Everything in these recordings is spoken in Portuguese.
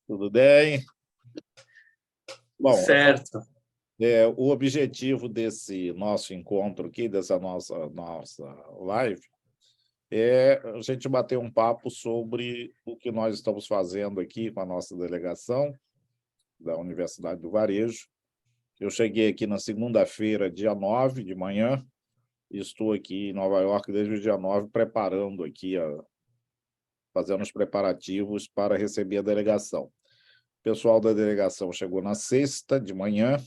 Tudo bem? Bom, Certo. o objetivo desse nosso encontro aqui, dessa nossa live, é a gente bater um papo sobre o que nós estamos fazendo aqui com a nossa delegação da Universidade do Varejo. Eu cheguei aqui na segunda-feira, dia 9 de manhã, e estou aqui em Nova York desde o dia 9, preparando aqui, fazendo os preparativos para receber a delegação. O pessoal da delegação chegou na sexta de manhã,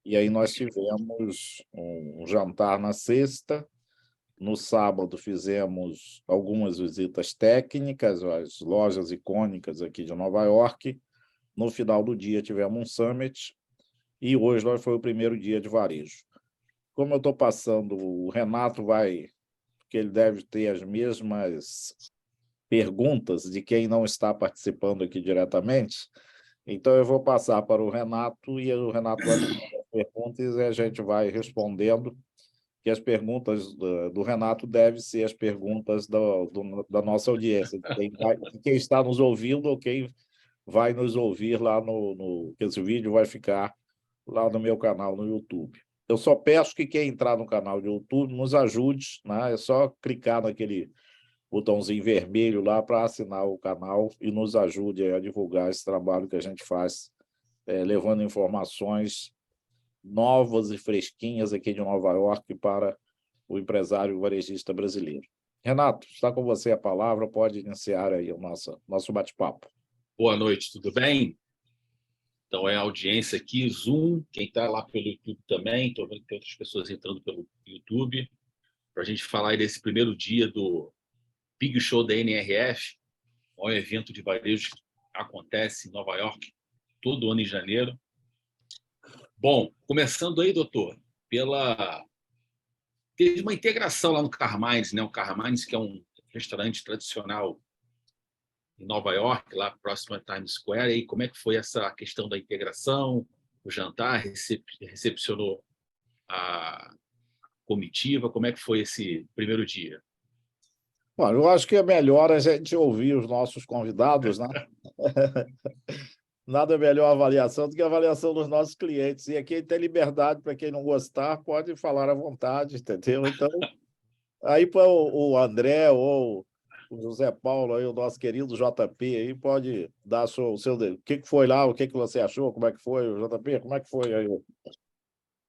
e aí nós tivemos um jantar na sexta. No sábado, fizemos algumas visitas técnicas às lojas icônicas aqui de Nova York. No final do dia, tivemos um summit, e hoje foi o primeiro dia de varejo. Como eu estou passando, o Renato porque ele deve ter as mesmas perguntas de quem não está participando aqui diretamente, então eu vou passar para o Renato, e o Renato vai fazer as perguntas e a gente vai respondendo, que as perguntas do Renato devem ser as perguntas da nossa audiência, de quem está nos ouvindo ou quem vai nos ouvir lá que esse vídeo vai ficar lá no meu canal no YouTube. Eu só peço que quem entrar no canal do YouTube nos ajude, né? É só clicar naquele botãozinho vermelho lá para assinar o canal e nos ajude a divulgar esse trabalho que a gente faz, levando informações novas e fresquinhas aqui de Nova York para o empresário varejista brasileiro. Renato, está com você a palavra, pode iniciar aí o nosso bate-papo. Boa noite, tudo bem? Então, é a audiência aqui, Zoom, quem está lá pelo YouTube também, estou vendo que tem outras pessoas entrando pelo YouTube, para a gente falar aí desse primeiro dia do Big Show da NRF, o maior evento de varejo que acontece em Nova York todo ano em janeiro. Bom, começando aí, doutor, teve uma integração lá no Carmines, né? O Carmines, que é um restaurante tradicional em Nova York, lá próximo a Times Square. E aí, como é que foi essa questão da integração? O jantar recepcionou a comitiva? Como é que foi esse primeiro dia? Bom, eu acho que é melhor a gente ouvir os nossos convidados, né? Nada melhor a avaliação do que a avaliação dos nossos clientes. E aqui tem liberdade para quem não gostar, pode falar à vontade, entendeu? Então, aí para o André ou o José Paulo, aí, o nosso querido JP, aí pode dar o seu... O que foi lá, o que você achou, como é que foi, o JP, como é que foi aí?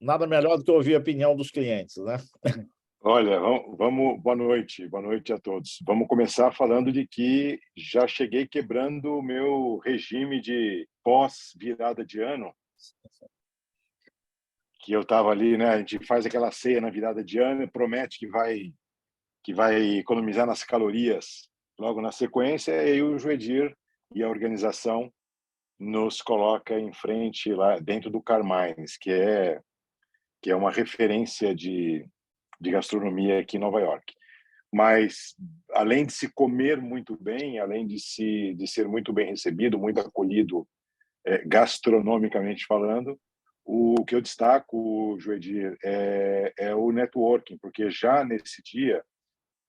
Nada melhor do que ouvir a opinião dos clientes, né? Olha, boa noite a todos. Vamos começar falando de que já cheguei quebrando o meu regime de pós-virada de ano, que eu estava ali, né? A gente faz aquela ceia na virada de ano e promete que vai economizar nas calorias logo na sequência, e aí o Joedir e a organização nos coloca em frente lá dentro do Carmines, que é uma referência de gastronomia aqui em Nova York. Mas, além de se comer muito bem, além de ser muito bem recebido, muito acolhido, gastronomicamente falando, o que eu destaco, Joedir, é o networking, porque já nesse dia,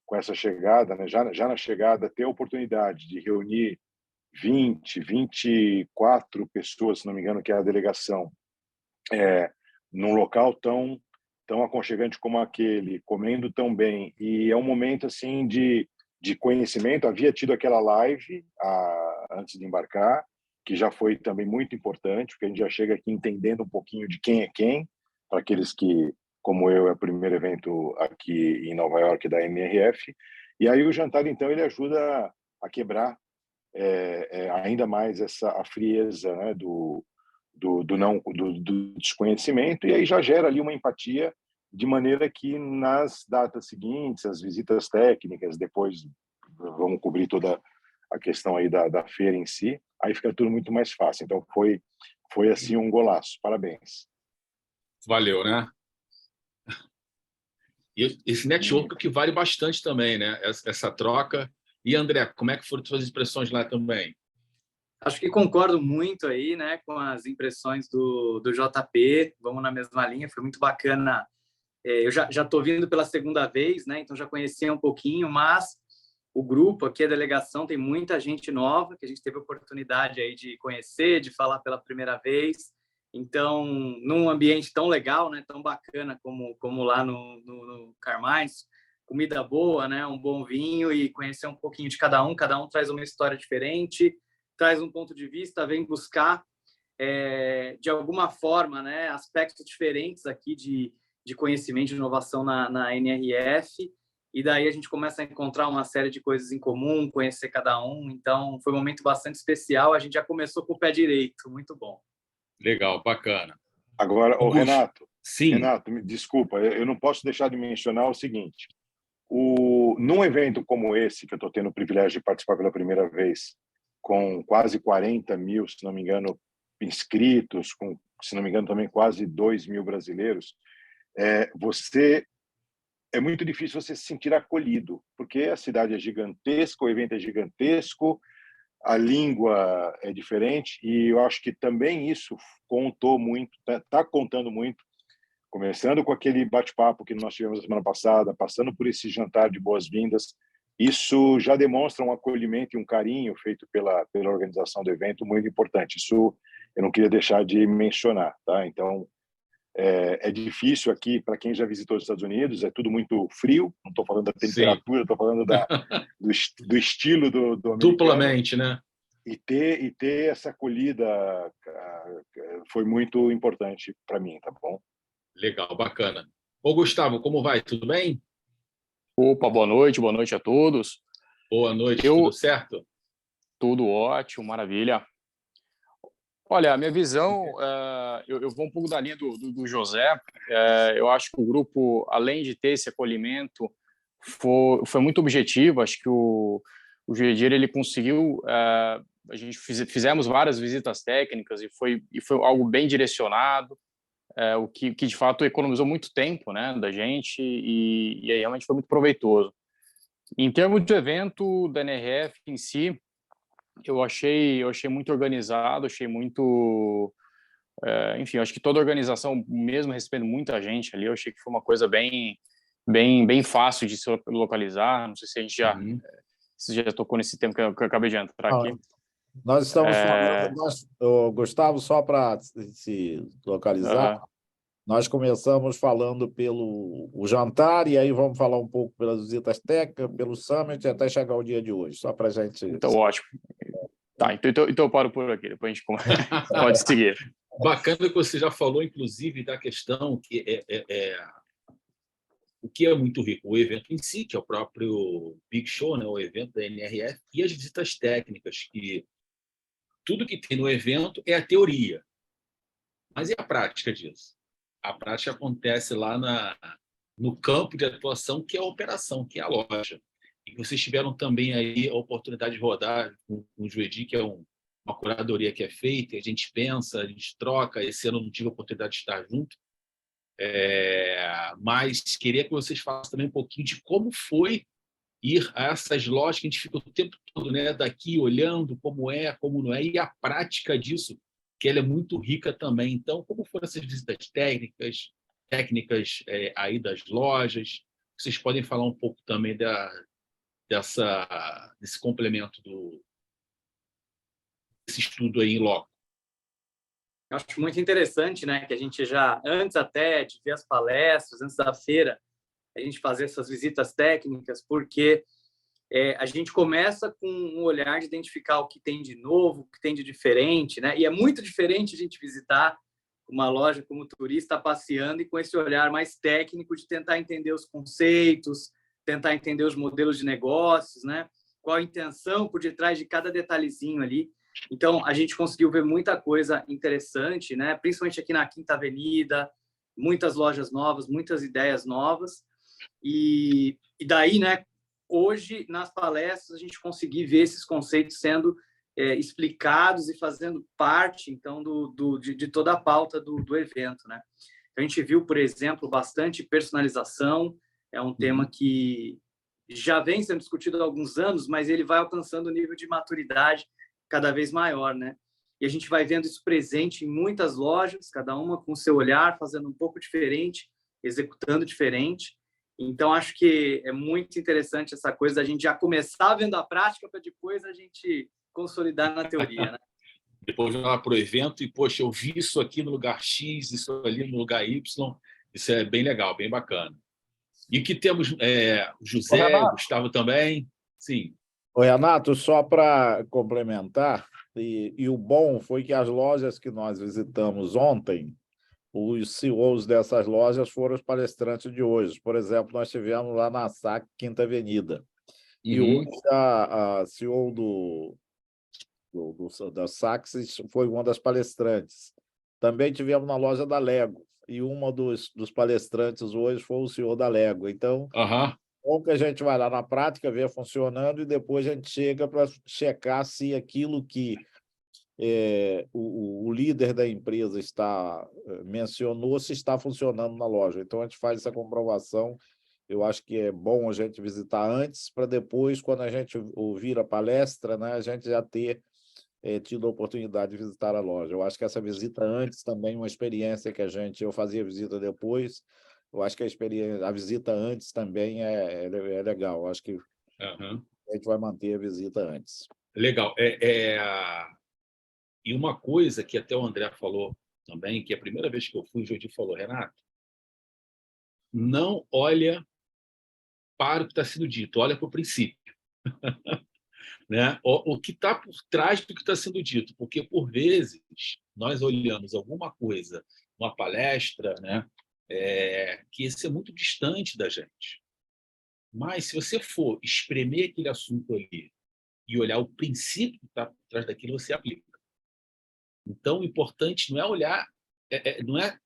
com essa chegada, né, já na chegada, ter a oportunidade de reunir 24 pessoas, se não me engano, que é a delegação, num local tão aconchegante como aquele, comendo tão bem, e é um momento assim de conhecimento. Havia tido aquela live antes de embarcar, que já foi também muito importante, porque a gente já chega aqui entendendo um pouquinho de quem é quem, para aqueles que, como eu, é o primeiro evento aqui em Nova York da NRF. E aí o jantar, então, ele ajuda a quebrar ainda mais a frieza, né, do desconhecimento, e aí já gera ali uma empatia, de maneira que nas datas seguintes, as visitas técnicas, depois vamos cobrir toda a questão aí da feira em si, aí fica tudo muito mais fácil. Então foi assim um golaço. Parabéns. Valeu, né? E esse network que vale bastante também, né? Essa troca. E, André, como é que foram suas impressões lá também? Acho que concordo muito aí, né, com as impressões do JP. Vamos na mesma linha, foi muito bacana. Eu já estou vindo pela segunda vez, né, então já conhecia um pouquinho, mas o grupo aqui, a delegação, tem muita gente nova que a gente teve a oportunidade aí de conhecer, de falar pela primeira vez. Então, num ambiente tão legal, né, tão bacana como lá no Carmais, comida boa, né, um bom vinho e conhecer um pouquinho de cada um traz uma história diferente, traz um ponto de vista, vem buscar, de alguma forma, né, aspectos diferentes aqui de conhecimento e inovação na NRF, e daí a gente começa a encontrar uma série de coisas em comum, conhecer cada um. Então, foi um momento bastante especial, a gente já começou com o pé direito, muito bom. Legal, bacana. Agora, Renato, sim. Renato, me desculpa, eu não posso deixar de mencionar o seguinte: num evento como esse, que eu estou tendo o privilégio de participar pela primeira vez, com quase 40 mil, se não me engano, inscritos, com, se não me engano, também quase 2 mil brasileiros, é muito difícil você se sentir acolhido, porque a cidade é gigantesca, o evento é gigantesco, a língua é diferente, e eu acho que também isso contou muito, está contando muito, começando com aquele bate-papo que nós tivemos na semana passada, passando por esse jantar de boas-vindas. Isso já demonstra um acolhimento e um carinho feito pela organização do evento muito importante. Isso eu não queria deixar de mencionar, tá? Então, é difícil aqui, para quem já visitou os Estados Unidos, é tudo muito frio, não estou falando da temperatura, estou falando do estilo do americano. Duplamente, né? E ter essa acolhida foi muito importante para mim, tá bom? Legal, bacana. Ô, Gustavo, como vai? Tudo bem? Opa, boa noite a todos. Boa noite, tudo certo? Tudo ótimo, maravilha. Olha, a minha visão, eu vou um pouco da linha do José. Eu acho que o grupo, além de ter esse acolhimento, foi muito objetivo. Acho que o Juedir, ele conseguiu... a gente fizemos várias visitas técnicas e foi algo bem direcionado, o que de fato economizou muito tempo, né, da gente e aí realmente foi muito proveitoso. Em termos de evento da NRF em si, eu achei muito organizado, achei muito... enfim, eu acho que toda a organização, mesmo recebendo muita gente ali, eu achei que foi uma coisa bem fácil de se localizar. Não sei se a gente já tocou nesse tema que eu acabei de entrar aqui. Nós estamos falando, Gustavo, só para se localizar, nós começamos falando pelo jantar e aí vamos falar um pouco pelas visitas técnicas, pelo Summit, até chegar o dia de hoje, só para a gente... Então, ótimo. Tá, então eu paro por aqui, depois a gente pode seguir. Bacana que você já falou, inclusive, da questão que o que é muito rico, o evento em si, que é o próprio Big Show, né, o evento da NRF, e as visitas técnicas, que tudo que tem no evento é a teoria. Mas e a prática disso? A prática acontece lá no campo de atuação, que é a operação, que é a loja. E vocês tiveram também aí a oportunidade de rodar com o Juedi, que é uma curadoria que é feita, a gente pensa, a gente troca. Esse ano não tive a oportunidade de estar junto, mas queria que vocês falassem também um pouquinho de como foi ir a essas lojas que a gente fica o tempo todo, né, daqui olhando como é, como não é, e a prática disso, que ela é muito rica também. Então, como foram essas visitas técnicas aí das lojas? Vocês podem falar um pouco também desse complemento desse estudo aí em loco. Eu acho muito interessante, né, que a gente já, antes até de ver as palestras, antes da feira, a gente fazer essas visitas técnicas, porque a gente começa com um olhar de identificar o que tem de novo, o que tem de diferente, né? E é muito diferente a gente visitar uma loja como turista passeando e com esse olhar mais técnico de tentar entender os conceitos, tentar entender os modelos de negócios, né? Qual a intenção por detrás de cada detalhezinho ali. Então, a gente conseguiu ver muita coisa interessante, né? Principalmente aqui na Quinta Avenida, muitas lojas novas, muitas ideias novas. E daí, né, hoje, nas palestras, a gente conseguir ver esses conceitos sendo explicados e fazendo parte, então, de toda a pauta do evento, né? A gente viu, por exemplo, bastante personalização, é um tema que já vem sendo discutido há alguns anos, mas ele vai alcançando um nível de maturidade cada vez maior, né? E a gente vai vendo isso presente em muitas lojas, cada uma com o seu olhar, fazendo um pouco diferente, executando diferente. Então, acho que é muito interessante essa coisa da gente já começar vendo a prática para depois a gente consolidar na teoria, né? Depois vai lá para o evento e, poxa, eu vi isso aqui no lugar X, isso ali no lugar Y. Isso é bem legal, bem bacana. E que temos o José, o Gustavo também. Sim. Oi, Renato, só para complementar, e o bom foi que as lojas que nós visitamos ontem, os CEOs dessas lojas foram os palestrantes de hoje. Por exemplo, nós estivemos lá na SAC Quinta Avenida. E hoje a CEO da Saxis foi uma das palestrantes. Também tivemos na loja da Lego, e uma dos palestrantes hoje foi o CEO da Lego. Então, bom que a gente vai lá na prática, ver funcionando, e depois a gente chega para checar se aquilo que o líder da empresa mencionou, se está funcionando na loja. Então, a gente faz essa comprovação. Eu acho que é bom a gente visitar antes, para depois, quando a gente ouvir a palestra, né, a gente já ter tido a oportunidade de visitar a loja. Eu acho que essa visita antes também é uma experiência que eu fazia visita depois. Eu acho que a visita antes também é legal. Eu acho que a gente vai manter a visita antes. Legal. E uma coisa que até o André falou também, que a primeira vez que eu fui, o Jordi falou, Renato, não olha para o que está sendo dito, olha para o princípio. Né? O que está por trás do que está sendo dito, porque, por vezes, nós olhamos alguma coisa, uma palestra, né, que isso é muito distante da gente. Mas, se você for espremer aquele assunto ali e olhar o princípio que está por trás daquilo, você aplica. Então, o importante não é olhar, não é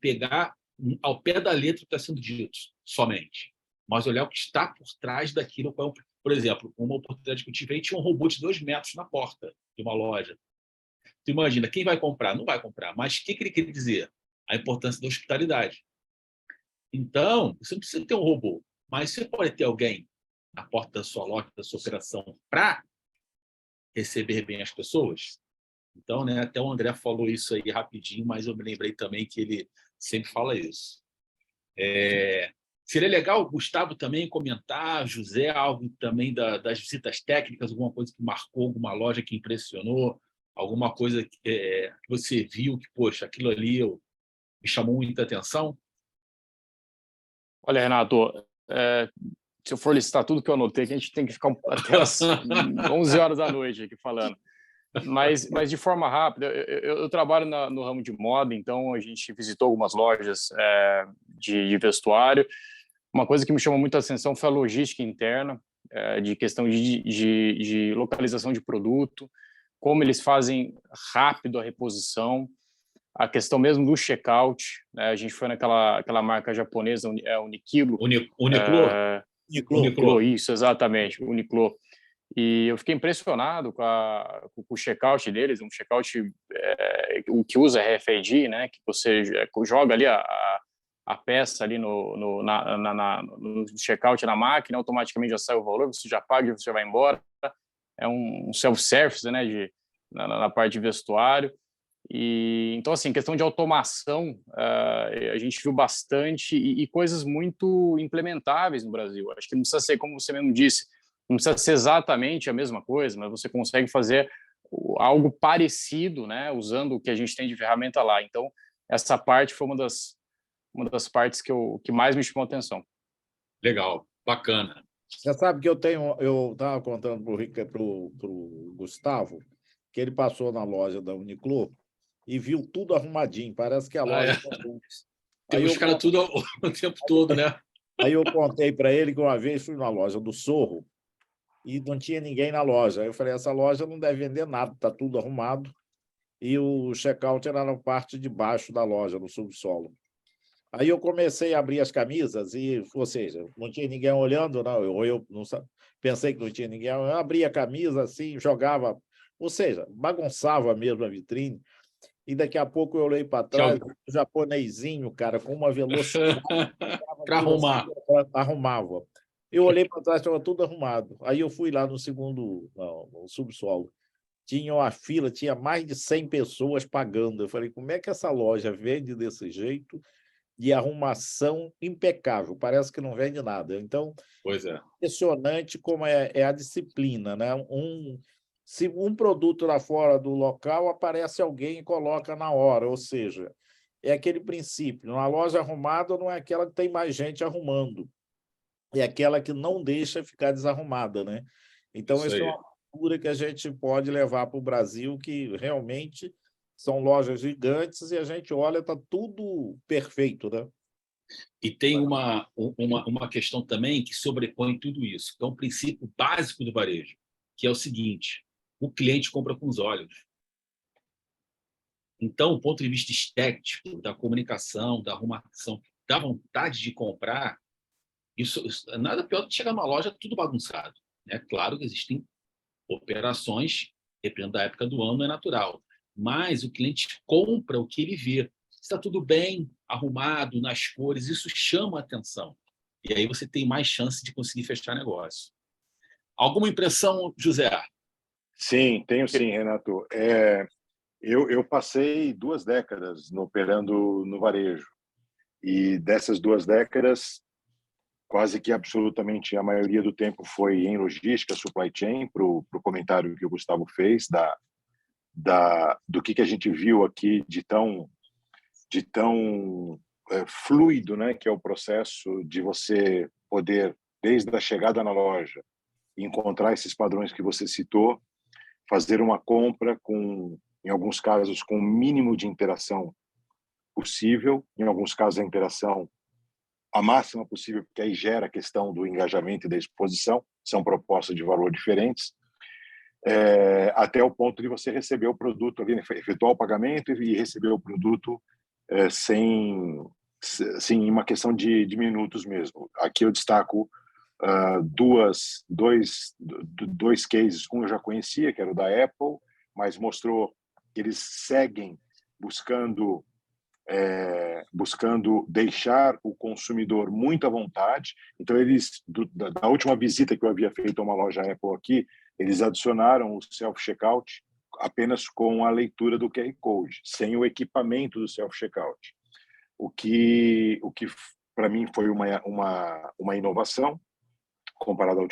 pegar ao pé da letra o que está sendo dito somente, mas olhar o que está por trás daquilo. Por exemplo, uma oportunidade que eu tive aí, tinha um robô de 2 metros na porta de uma loja. Tu imagina, quem vai comprar? Não vai comprar. Mas o que ele quer dizer? A importância da hospitalidade. Então, você não precisa ter um robô, mas você pode ter alguém na porta da sua loja, da sua operação, para receber bem as pessoas. Então, né, até o André falou isso aí rapidinho, mas eu me lembrei também que ele sempre fala isso. Seria legal o Gustavo também comentar, José, algo também das visitas técnicas, alguma coisa que marcou, alguma loja que impressionou, alguma coisa que você viu que, poxa, aquilo ali me chamou muita atenção? Olha, Renato, se eu for listar tudo que eu anotei, que a gente tem que ficar até as 11 horas da noite aqui falando. Mas de forma rápida, eu trabalho no ramo de moda, então a gente visitou algumas lojas de vestuário. Uma coisa que me chamou muita atenção foi a logística interna, de questão de localização de produto, como eles fazem rápido a reposição, a questão mesmo do checkout, né? A gente foi aquela marca japonesa, Uniqlo. Uniqlo, isso, exatamente, Uniqlo. E eu fiquei impressionado com o checkout deles, um checkout o que usa RFID, né? Que você joga ali a peça ali no checkout na máquina, automaticamente já sai o valor, você já paga e você já vai embora. É um self-service, né? Na parte de vestuário. E então, assim, questão de automação, a gente viu bastante e coisas muito implementáveis no Brasil. Acho que não precisa ser, como você mesmo disse, não precisa ser exatamente a mesma coisa, mas você consegue fazer algo parecido, né, usando o que a gente tem de ferramenta lá. Então, essa parte foi uma das partes que mais me chamou a atenção. Legal, bacana. Você sabe que eu estava contando para o Gustavo que ele passou na loja da Uniqlo e viu tudo arrumadinho, parece que a loja... Tem os caras tudo o tempo todo, né? Aí eu contei para ele que uma vez fui na loja do Sorro e não tinha ninguém na loja. Aí eu falei, essa loja não deve vender nada, está tudo arrumado. E o check-out era na parte de baixo da loja, no subsolo. Aí eu comecei a abrir as camisas, ou seja, não tinha ninguém olhando, não. Eu não pensei que não tinha ninguém. Eu abria a camisa assim, jogava, ou seja, bagunçava mesmo a vitrine. E daqui a pouco eu olhei para trás, um japonesinho, cara, com uma velocidade. Para arrumar. Arrumava. Eu olhei para trás, estava tudo arrumado. Aí eu fui lá no subsolo. Tinha uma fila, tinha mais de 100 pessoas pagando. Eu falei, como é que essa loja vende desse jeito e arrumação impecável, parece que não vende nada. Então, Pois é. impressionante como é a disciplina, né? Se um produto lá fora do local, aparece alguém e coloca na hora, ou seja, é aquele princípio, uma loja arrumada não é aquela que tem mais gente arrumando, é aquela que não deixa ficar desarrumada, né? Então, Isso isso é aí. uma cultura que a gente pode levar para o Brasil, que realmente são lojas gigantes e a gente olha, está tudo perfeito, né? E tem uma questão também que sobrepõe tudo isso, que é um princípio básico do varejo, que é o seguinte: o cliente compra com os olhos. Então, do ponto de vista estético, da comunicação, da arrumação, da vontade de comprar, isso nada pior do que chegar numa loja tudo bagunçado. É claro que existem operações, dependendo da época do ano, é natural. Mas o cliente compra o que ele vê. Está tudo bem, arrumado, nas cores, isso chama a atenção. E aí você tem mais chance de conseguir fechar negócio. Alguma impressão, José? Sim, tenho sim, Renato. Eu passei 2 décadas operando no varejo. E dessas 2 décadas, quase que absolutamente a maioria do tempo foi em logística, supply chain, para o comentário que o Gustavo fez, do que a gente viu aqui de tão fluido, né, que é o processo de você poder, desde a chegada na loja, encontrar esses padrões que você citou, fazer uma compra em alguns casos, com o mínimo de interação possível, em alguns casos a interação a máxima possível, porque aí gera a questão do engajamento e da exposição, são propostas de valor diferentes, até o ponto de você receber o produto ali, né, efetuar o pagamento e receber o produto sem uma questão de minutos mesmo. Aqui eu destaco dois cases. Um eu já conhecia, que era o da Apple, mas mostrou que eles seguem buscando deixar o consumidor muito à vontade. Então, eles, da última visita que eu havia feito a uma loja Apple aqui, eles adicionaram o self-checkout apenas com a leitura do QR Code, sem o equipamento do self-checkout. O que para mim foi uma inovação comparado à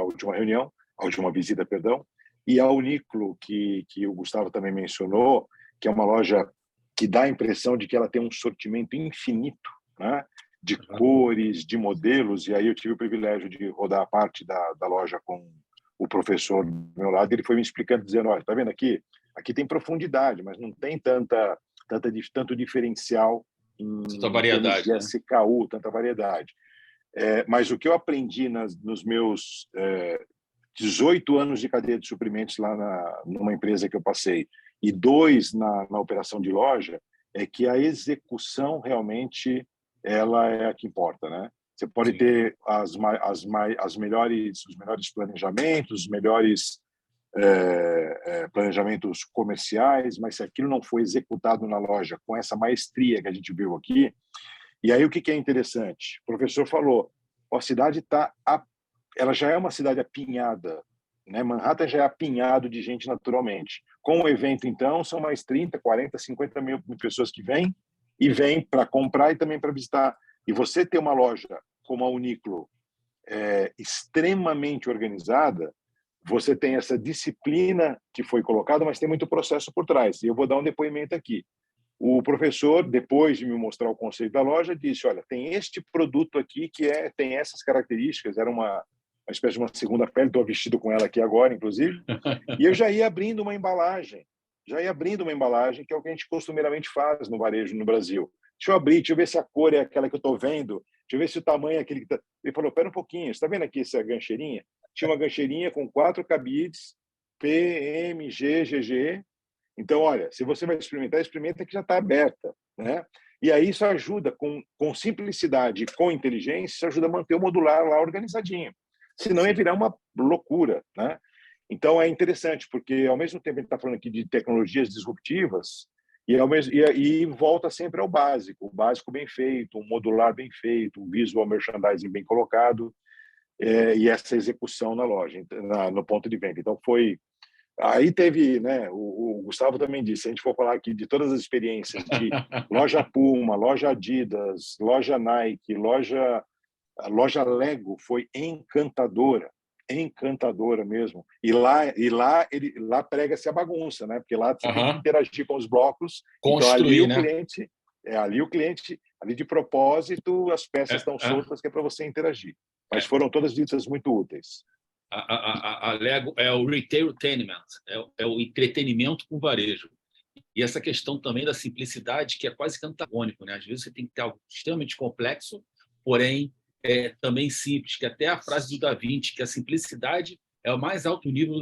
última reunião, à última visita, perdão, e a Uniqlo, que o Gustavo também mencionou, que é uma loja que dá a impressão de que ela tem um sortimento infinito, né, de cores, de modelos, e aí eu tive o privilégio de rodar a parte da loja com o professor do meu lado, e ele foi me explicando, dizendo, olha, tá vendo aqui tem profundidade, mas não tem tanto diferencial em tanta variedade, termos de SKU, tanta variedade. Mas o que eu aprendi nos meus 18 anos de cadeia de suprimentos lá numa empresa que eu passei e 2 na operação de loja, é que a execução realmente ela é a que importa, né? Você pode ter os melhores planejamentos, os melhores planejamentos comerciais, mas se aquilo não for executado na loja com essa maestria que a gente viu aqui. E aí o que é interessante? O professor falou, a cidade ela já é uma cidade apinhada, né? Manhattan já é apinhado de gente naturalmente. Com o evento, então, são mais 30, 40, 50 mil pessoas que vêm para comprar e também para visitar. E você ter uma loja como a Uniqlo extremamente organizada, você tem essa disciplina que foi colocada, mas tem muito processo por trás. E eu vou dar um depoimento aqui. O professor, depois de me mostrar o conceito da loja, disse, olha, tem este produto aqui que tem essas características, era uma espécie de uma segunda pele, estou vestido com ela aqui agora, inclusive, e eu já ia abrindo uma embalagem, que é o que a gente costumeiramente faz no varejo no Brasil. Deixa eu abrir, deixa eu ver se a cor é aquela que eu estou vendo, deixa eu ver se o tamanho é aquele que está... Ele falou, espera um pouquinho, você está vendo aqui essa gancheirinha? Tinha uma gancheirinha com 4 cabides, P, M, G, GG. Então, olha, se você vai experimentar, experimenta que já está aberta, né? E aí isso ajuda, com simplicidade, com inteligência, isso ajuda a manter o modular lá organizadinho. Senão ia virar uma loucura, né? Então é interessante, porque ao mesmo tempo a gente está falando aqui de tecnologias disruptivas e volta sempre ao básico, o básico bem feito, um modular bem feito, um visual merchandising bem colocado e essa execução na loja, no ponto de venda. Então aí teve, né? O Gustavo também disse, se a gente for falar aqui de todas as experiências de loja Puma, loja Adidas, loja Nike, a loja Lego foi encantadora mesmo. E lá prega-se a bagunça, né? Porque lá você tem que interagir com os blocos. Construir, então, né? o cliente, ali de propósito, as peças estão soltas que é para você interagir. Mas foram todas visitas muito úteis. A Lego é o retailtainment, é o entretenimento com varejo. E essa questão também da simplicidade, que é quase que antagônico, né? Às vezes você tem que ter algo extremamente complexo, porém também simples, que até a frase do Da Vinci, que a simplicidade é o mais alto nível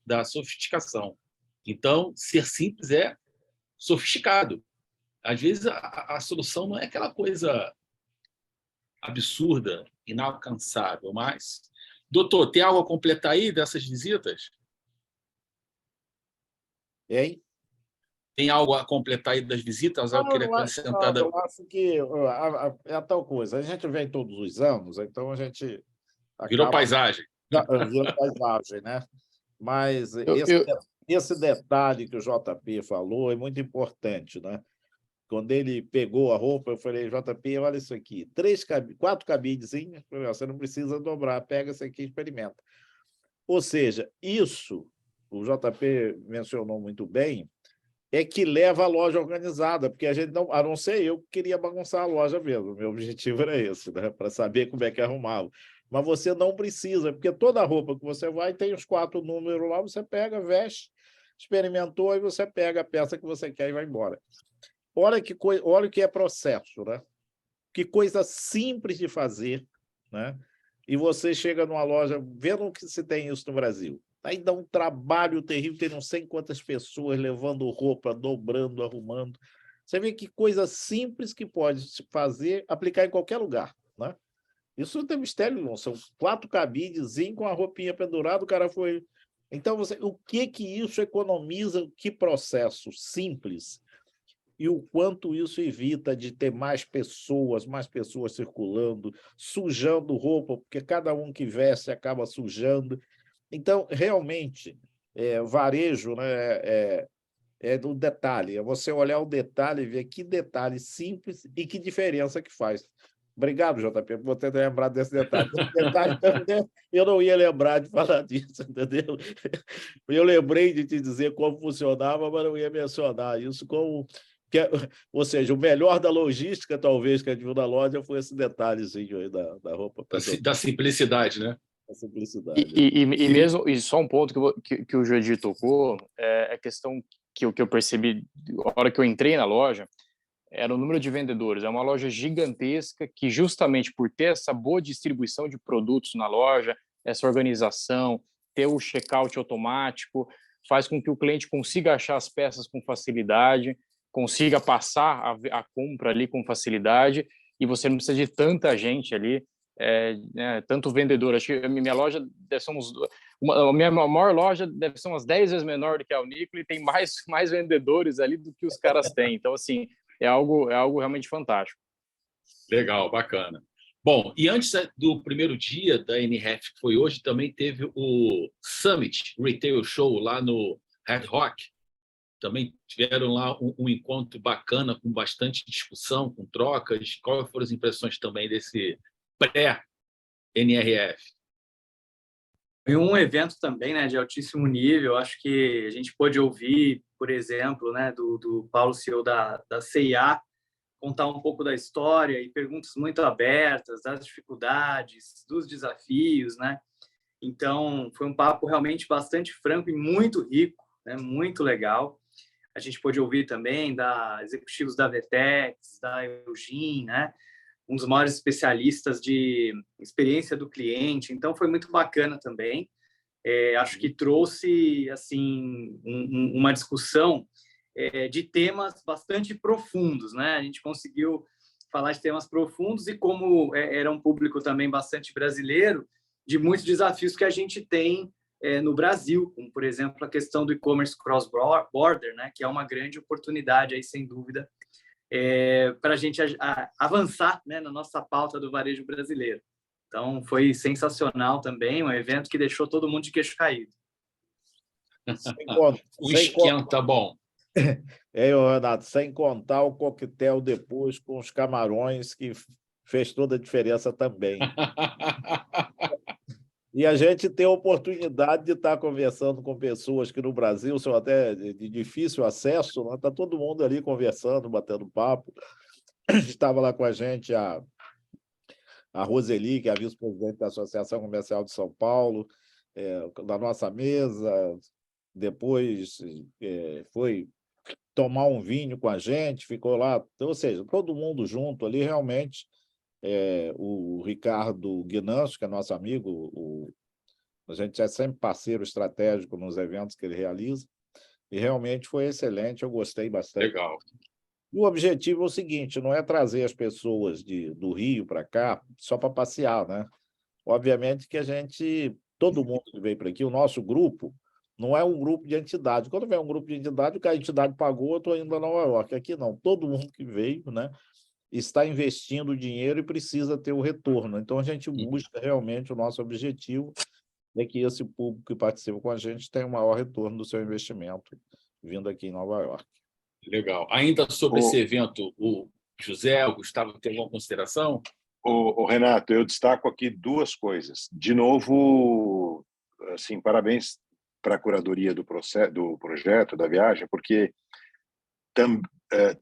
da sofisticação. Então, ser simples é sofisticado. Às vezes a solução não é aquela coisa absurda, inalcançável, mas... Doutor, tem algo a completar aí dessas visitas? Hein? Tem algo a completar aí das visitas? Eu queria acrescentar. Eu acho que é a tal coisa. A gente vem todos os anos, então a gente Virou paisagem. Virou paisagem, né? Mas esse detalhe que o JP falou é muito importante, né? Quando ele pegou a roupa, eu falei, JP, olha isso aqui, 4 cabidezinhos, você não precisa dobrar, pega isso aqui e experimenta. Ou seja, isso, o JP mencionou muito bem, é que leva a loja organizada, porque a gente não, a não ser eu que queria bagunçar a loja mesmo, meu objetivo era esse, né? Para saber como é que arrumava. Mas você não precisa, porque toda roupa que você vai tem os 4 números lá, você pega, veste, experimentou, e você pega a peça que você quer e vai embora. Olha o que é processo, né? Que coisa simples de fazer, né? E você chega numa loja, vendo que se tem isso no Brasil. Aí dá um trabalho terrível, tem não sei quantas pessoas levando roupa, dobrando, arrumando. Você vê que coisa simples que pode se fazer, aplicar em qualquer lugar, né? Isso não tem mistério, não. São 4 cabides com a roupinha pendurada, o cara foi... Então, o que isso economiza? Que processo simples? E o quanto isso evita de ter mais pessoas circulando, sujando roupa, porque cada um que veste acaba sujando. Então, realmente, varejo, né, é do detalhe, é você olhar o detalhe e ver que detalhe simples e que diferença que faz. Obrigado, JP, por ter lembrado desse detalhe. Esse detalhe também, eu não ia lembrar de falar disso, entendeu? Eu lembrei de te dizer como funcionava, mas não ia mencionar isso como... ou seja, o melhor da logística, talvez, que a gente viu na loja foi esse detalhezinho aí da roupa. Da simplicidade, né? Da simplicidade. E só um ponto que o Joedir tocou, é a questão que eu percebi na hora que eu entrei na loja, era o número de vendedores. É uma loja gigantesca que, justamente por ter essa boa distribuição de produtos na loja, essa organização, ter o checkout automático, faz com que o cliente consiga achar as peças com facilidade, consiga passar a compra ali com facilidade, e você não precisa de tanta gente ali, tanto vendedor. Acho que a minha loja deve ser a minha maior loja deve ser umas 10 vezes menor do que a Unícola, e tem mais vendedores ali do que os caras têm. Então, assim, é algo realmente fantástico. Legal, bacana. Bom, e antes do primeiro dia da NRF, que foi hoje, também teve o Summit Retail Show lá no Red Rock. Também tiveram lá um encontro bacana, com bastante discussão, com trocas. Quais foram as impressões também desse pré-NRF? Foi um evento também, né, de altíssimo nível. Acho que a gente pôde ouvir, por exemplo, né, do Paulo, CEO da C&A, contar um pouco da história e perguntas muito abertas, das dificuldades, dos desafios, né? Então, foi um papo realmente bastante franco e muito rico, né, muito legal. A gente pôde ouvir também executivos da Vetex, da Eugene, né? Um dos maiores especialistas de experiência do cliente. Então, foi muito bacana também. Acho que trouxe assim uma discussão de temas bastante profundos, né? A gente conseguiu falar de temas profundos, e como era um público também bastante brasileiro, de muitos desafios que a gente tem no Brasil, como, por exemplo, a questão do e-commerce cross-border, né? Que é uma grande oportunidade, aí, sem dúvida, para a gente avançar, né, na nossa pauta do varejo brasileiro. Então, foi sensacional também, um evento que deixou todo mundo de queixo caído. Um esquenta bom. Renato, sem contar o coquetel depois com os camarões, que fez toda a diferença também. E a gente tem a oportunidade de estar conversando com pessoas que no Brasil são até de difícil acesso, né? Está todo mundo ali conversando, batendo papo. Estava lá com a gente a Roseli, que é a vice-presidente da Associação Comercial de São Paulo, da nossa mesa, depois foi tomar um vinho com a gente, ficou lá, ou seja, todo mundo junto ali, realmente. O Ricardo Guinanço, que é nosso amigo, a gente é sempre parceiro estratégico nos eventos que ele realiza, e realmente foi excelente, eu gostei bastante. Legal. E o objetivo é o seguinte, não é trazer as pessoas do Rio para cá só para passear, né? Obviamente que todo mundo que veio para aqui, o nosso grupo, não é um grupo de entidade. Quando vem um grupo de entidade, a entidade pagou, eu estou indo a Nova York. Aqui não, todo mundo que veio, né, está investindo dinheiro e precisa ter o retorno. Então, a gente busca realmente, o nosso objetivo é que esse público que participa com a gente tenha o maior retorno do seu investimento vindo aqui em Nova York. Legal. Ainda sobre esse evento, o José, o Gustavo, tem alguma consideração? Renato, eu destaco aqui duas coisas. De novo, assim, parabéns para a curadoria do projeto, da viagem, porque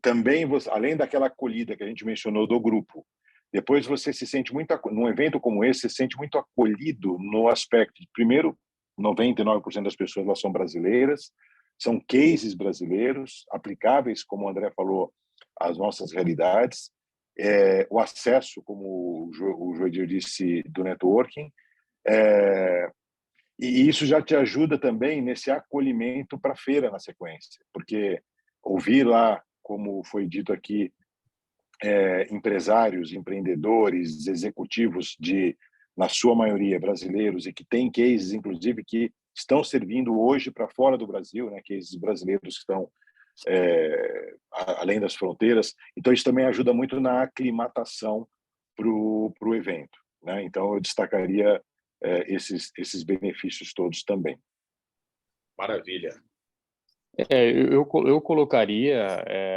também, além daquela acolhida que a gente mencionou do grupo, depois você se sente num evento como esse, se sente muito acolhido no aspecto de, primeiro, 99% das pessoas lá são brasileiras, são cases brasileiros, aplicáveis, como o André falou, às nossas realidades, o acesso, como o Joedir disse, do networking, e isso já te ajuda também nesse acolhimento para a feira na sequência, porque ouvir lá, como foi dito aqui, empresários, empreendedores, executivos na sua maioria brasileiros e que têm cases, inclusive, que estão servindo hoje para fora do Brasil, né? Cases brasileiros que estão além das fronteiras. Então, isso também ajuda muito na aclimatação para o evento, né? Então, eu destacaria esses benefícios todos também. Maravilha. Eu colocaria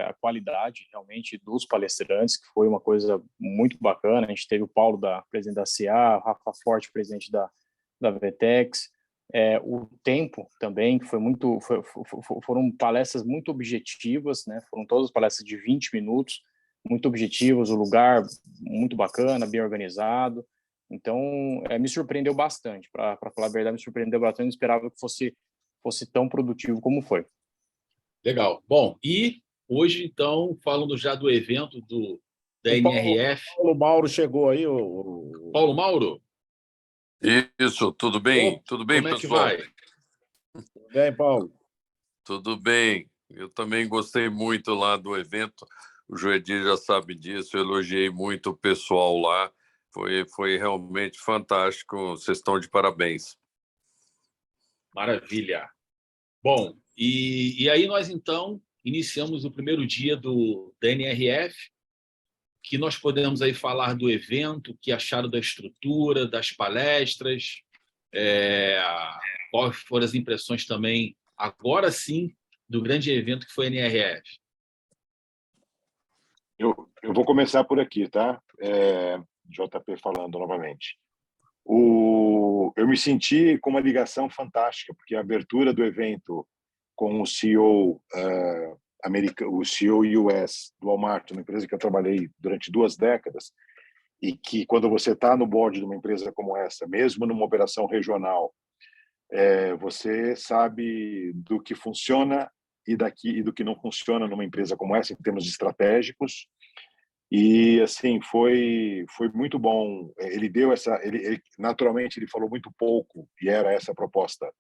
a qualidade realmente dos palestrantes, que foi uma coisa muito bacana. A gente teve o Paulo, presidente da CA, o Rafa Forte, presidente da Vetex, o tempo também, que foram palestras muito objetivas, né? Foram todas palestras de 20 minutos, muito objetivas, o lugar muito bacana, bem organizado. Então, me surpreendeu bastante, para falar a verdade, me surpreendeu bastante, não esperava que fosse tão produtivo como foi. Legal. Bom, e hoje, então, falando já do evento da NRF... Paulo Mauro chegou aí. Paulo Mauro? Isso, tudo bem? Bom, tudo bem, como pessoal? É que vai? Tudo bem, Paulo? Tudo bem. Eu também gostei muito lá do evento. O Joedir já sabe disso. Eu elogiei muito o pessoal lá. Foi realmente fantástico. Vocês estão de parabéns. Maravilha. Bom, e aí nós, então, iniciamos o primeiro dia da NRF, que nós podemos aí falar do evento, o que acharam da estrutura, das palestras, quais foram as impressões também, agora sim, do grande evento que foi a NRF. Eu vou começar por aqui, tá? JP falando novamente. Eu me senti com uma ligação fantástica, porque a abertura do evento com o CEO o CEO US do Walmart, uma empresa que eu trabalhei durante 2 décadas, e que quando você está no board de uma empresa como essa, mesmo numa operação regional, você sabe do que funciona e do que não funciona numa empresa como essa em termos estratégicos. E assim foi muito bom. Ele deu naturalmente ele falou muito pouco, e era essa a proposta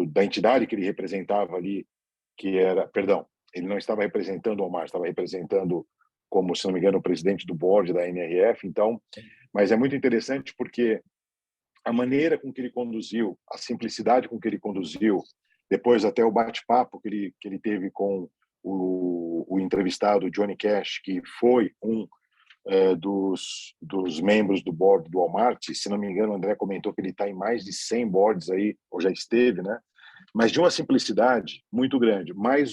da entidade que ele representava ali, que era, perdão, ele não estava representando o Walmart, estava representando, como, se não me engano, o presidente do board da NRF. Então, mas é muito interessante porque a maneira com que ele conduziu, a simplicidade com que ele conduziu, depois até o bate-papo que ele teve com o entrevistado Johnny Cash, que foi dos membros do board do Walmart. Se não me engano, o André comentou que ele está em mais de 100 boards aí, ou já esteve, né? mas de uma simplicidade muito grande. Mas,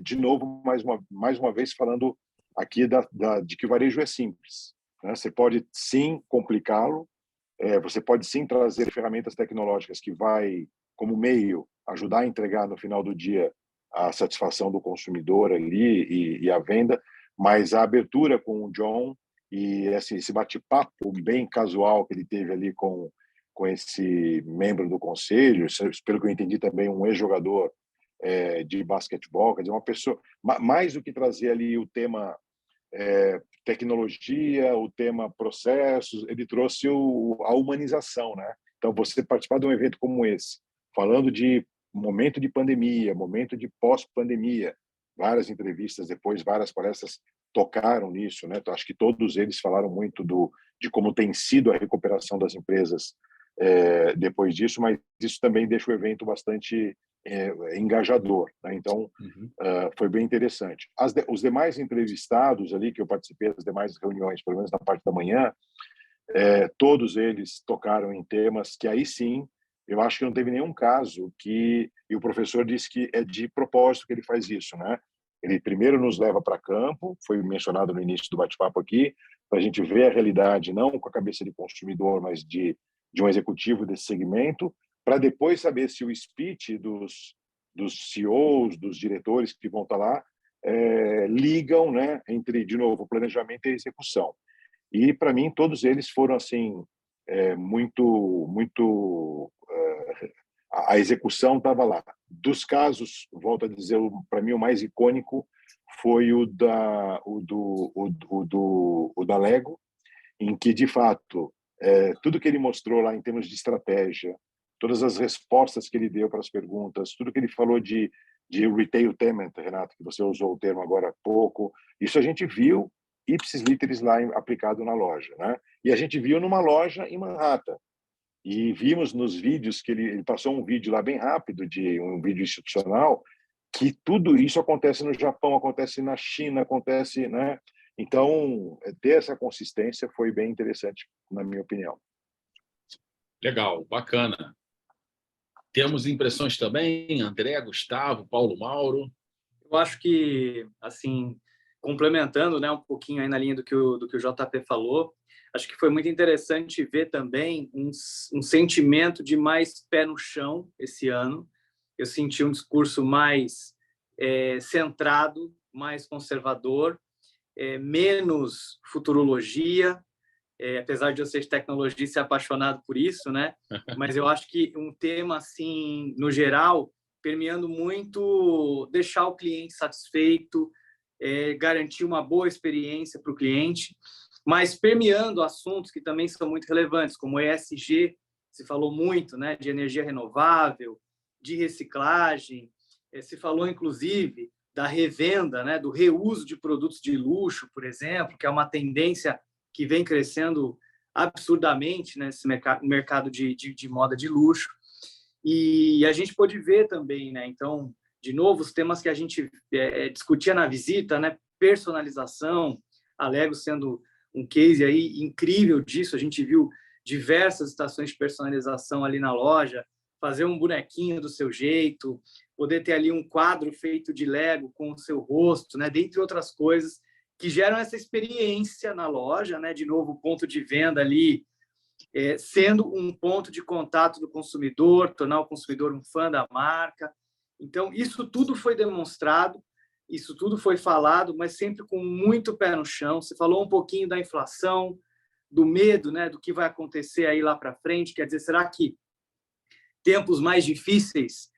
de novo, mais uma vez, falando aqui de que o varejo é simples, né? Você pode, sim, complicá-lo, você pode, sim, trazer ferramentas tecnológicas que vai, como meio, ajudar a entregar, no final do dia, a satisfação do consumidor ali e a venda, mas a abertura com o John e assim, esse bate-papo bem casual que ele teve ali com esse membro do conselho, pelo que eu entendi também um ex-jogador de basquetebol, quer dizer, uma pessoa, mais do que trazer ali o tema tecnologia, o tema processos, ele trouxe a humanização, né? Então, você participar de um evento como esse, falando de momento de pandemia, momento de pós-pandemia, várias entrevistas depois, várias palestras tocaram nisso, né? Então, acho que todos eles falaram muito de como tem sido a recuperação das empresas depois disso, mas isso também deixa o evento bastante engajador, né? Então, foi bem interessante. Os demais entrevistados ali, que eu participei das demais reuniões, pelo menos na parte da manhã, todos eles tocaram em temas que aí sim, eu acho que não teve nenhum caso e o professor disse que é de propósito que ele faz isso, né? Ele primeiro nos leva para campo, foi mencionado no início do bate-papo aqui, para a gente ver a realidade, não com a cabeça de consumidor, mas de um executivo desse segmento, para depois saber se o speech dos CEOs, dos diretores que vão estar lá, ligam, né, entre, de novo, planejamento e execução. E, para mim, todos eles foram assim muito a execução estava lá. Dos casos, volto a dizer, para mim o mais icônico foi o da Lego, em que, de fato, tudo que ele mostrou lá em termos de estratégia, todas as respostas que ele deu para as perguntas, tudo que ele falou de retailtainment, Renato, que você usou o termo agora há pouco, isso a gente viu ipsis literis lá aplicado na loja, né? E a gente viu numa loja em Manhattan. E vimos nos vídeos que ele passou um vídeo lá bem rápido, de um vídeo institucional, que tudo isso acontece no Japão, acontece na China, acontece, né? Então, ter essa consistência foi bem interessante, na minha opinião. Legal, bacana. Temos impressões também, André, Gustavo, Paulo, Mauro. Eu acho que, assim, complementando, né, um pouquinho aí na linha do que o JP falou, acho que foi muito interessante ver também um sentimento de mais pé no chão esse ano. Eu senti um discurso mais centrado, mais conservador, menos futurologia, apesar de eu ser de tecnologia e ser apaixonado por isso, né? Mas eu acho que um tema, assim, no geral, permeando muito deixar o cliente satisfeito, garantir uma boa experiência para o cliente, mas permeando assuntos que também são muito relevantes, como ESG, se falou muito, né, de energia renovável, de reciclagem, se falou, inclusive, da revenda, né, do reuso de produtos de luxo, por exemplo, que é uma tendência que vem crescendo absurdamente nesse mercado de moda de luxo. E a gente pôde ver também, né? Então, de novo, os temas que a gente discutia na visita, né? Personalização, a Lego sendo um case aí incrível disso. A gente viu diversas estações de personalização ali na loja, fazer um bonequinho do seu jeito, poder ter ali um quadro feito de Lego com o seu rosto, né? Dentre outras coisas que geram essa experiência na loja, né? De novo, o ponto de venda ali sendo um ponto de contato do consumidor, tornar o consumidor um fã da marca. Então, isso tudo foi demonstrado, isso tudo foi falado, mas sempre com muito pé no chão. Você falou um pouquinho da inflação, do medo, né, do que vai acontecer aí lá para frente. Quer dizer, será que tempos mais difíceis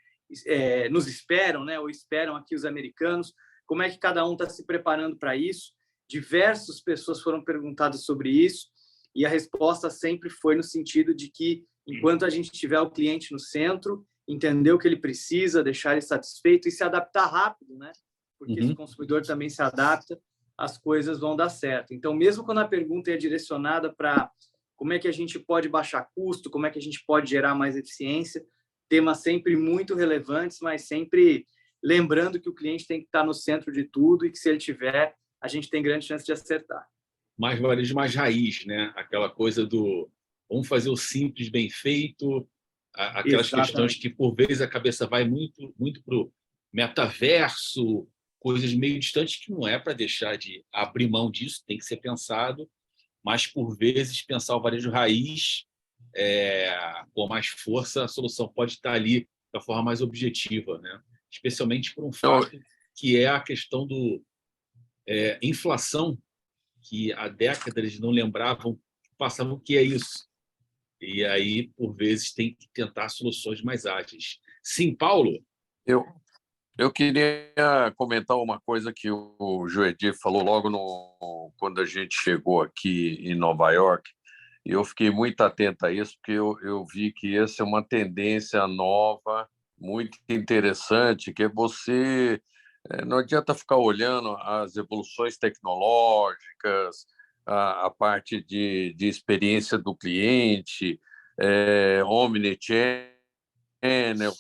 nos esperam, né, ou esperam aqui os americanos? Como é que cada um está se preparando para isso? Diversas pessoas foram perguntadas sobre isso, e a resposta sempre foi no sentido de que, enquanto a gente tiver o cliente no centro, entender o que ele precisa, deixar ele satisfeito e se adaptar rápido, né? Porque se o consumidor também se adapta, as coisas vão dar certo. Então, mesmo quando a pergunta é direcionada para como é que a gente pode baixar custo, como é que a gente pode gerar mais eficiência, temas sempre muito relevantes, mas sempre lembrando que o cliente tem que estar no centro de tudo e que, se ele tiver, a gente tem grande chance de acertar. Mais varejo, mais raiz, né? Aquela coisa do vamos fazer o simples bem feito, aquelas Exatamente. questões que, por vezes, a cabeça vai muito para o metaverso, coisas meio distantes, que não é para deixar de abrir mão disso, tem que ser pensado, mas, por vezes, pensar o varejo raiz com mais força, a solução pode estar ali da forma mais objetiva, né? Especialmente por um fato que é a questão do inflação, que há décadas eles não lembravam, passavam o que é isso. E aí, por vezes, tem que tentar soluções mais ágeis. Sim, Paulo? Eu queria comentar uma coisa que o Joedir falou logo quando a gente chegou aqui em Nova York, e eu fiquei muito atento a isso, porque eu vi que essa é uma tendência nova, muito interessante, que é você... Não adianta ficar olhando as evoluções tecnológicas, a parte de experiência do cliente, omnichannel,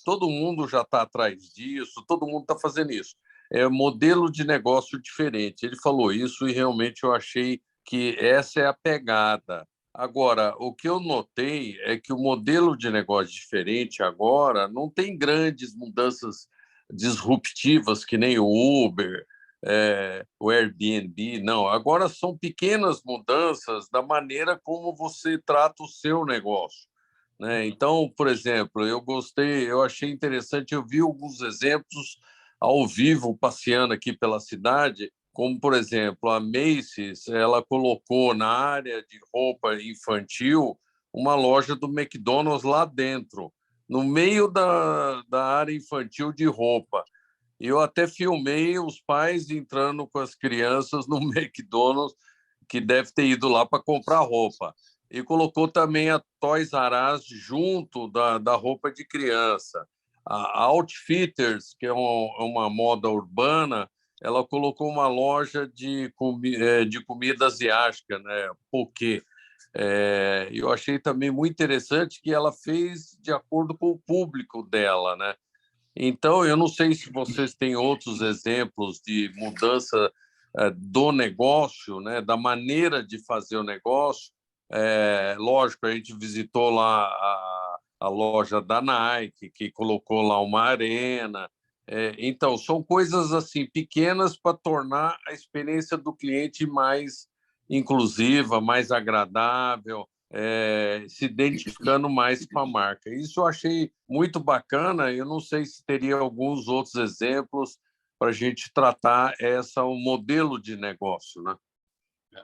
todo mundo já está atrás disso, todo mundo está fazendo isso. É um modelo de negócio diferente. Ele falou isso e realmente eu achei que essa é a pegada. Agora, o que eu notei é que o modelo de negócio diferente agora não tem grandes mudanças disruptivas que nem o Uber, o Airbnb, não. Agora são pequenas mudanças da maneira como você trata o seu negócio, né? Então, por exemplo, eu achei interessante, eu vi alguns exemplos ao vivo passeando aqui pela cidade, como, por exemplo, a Macy's, ela colocou na área de roupa infantil uma loja do McDonald's lá dentro, no meio da área infantil de roupa. E eu até filmei os pais entrando com as crianças no McDonald's, que deve ter ido lá para comprar roupa. E colocou também a Toys R Us junto da roupa de criança. A Outfitters, que é uma moda urbana, ela colocou uma loja de comida asiática, né? Poké. Eu achei também muito interessante que ela fez de acordo com o público dela, né? Então, eu não sei se vocês têm outros exemplos de mudança do negócio, né, da maneira de fazer o negócio. Lógico, a gente visitou lá a loja da Nike, que colocou lá uma arena. Então, são coisas assim pequenas para tornar a experiência do cliente mais inclusiva, mais agradável, se identificando mais com a marca. Isso eu achei muito bacana. Eu não sei se teria alguns outros exemplos para a gente tratar o modelo de negócio, né?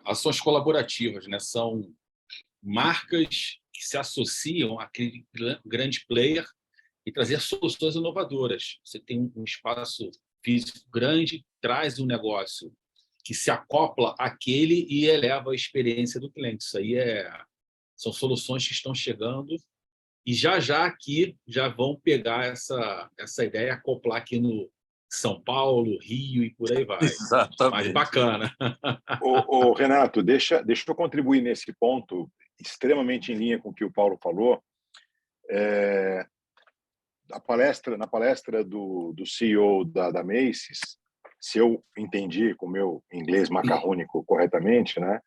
Ações colaborativas, né? São marcas que se associam àquele grande player e trazer soluções inovadoras. Você tem um espaço físico grande, traz um negócio que se acopla àquele e eleva a experiência do cliente. Isso aí são soluções que estão chegando e já aqui já vão pegar essa ideia e acoplar aqui no São Paulo, Rio e por aí vai. Exatamente. Mas bacana. Renato, deixa eu contribuir nesse ponto, extremamente em linha com o que o Paulo falou. Na palestra do CEO da Macy's, se eu entendi com o meu inglês macarrônico corretamente, né?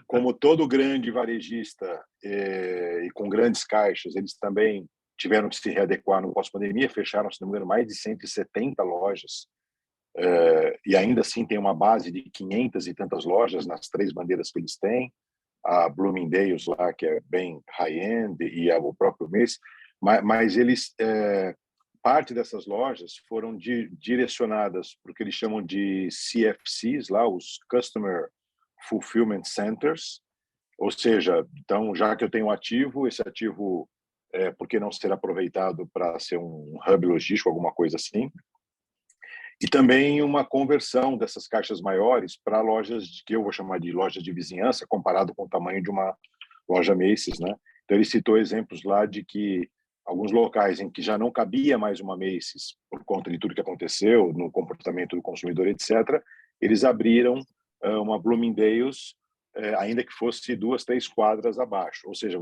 Como todo grande varejista e com grandes caixas, eles também tiveram que se readequar no pós-pandemia, fecharam, se não me engano, mais de 170 lojas, e ainda assim tem uma base de 500 e tantas lojas nas 3 bandeiras que eles têm, a Bloomingdale's lá, que é bem high-end, e o próprio Macy's, mas eles... parte dessas lojas foram direcionadas para o que eles chamam de CFCs, lá, os Customer Fulfillment Centers, ou seja, então, já que eu tenho um ativo, esse ativo, por que não ser aproveitado para ser um hub logístico, alguma coisa assim? E também uma conversão dessas caixas maiores para lojas que eu vou chamar de lojas de vizinhança, comparado com o tamanho de uma loja Macy's, né? Então, ele citou exemplos lá de que alguns locais em que já não cabia mais uma Macy's por conta de tudo que aconteceu no comportamento do consumidor, etc., eles abriram uma Bloomingdale's, ainda que fosse 2, 3 quadras abaixo. Ou seja,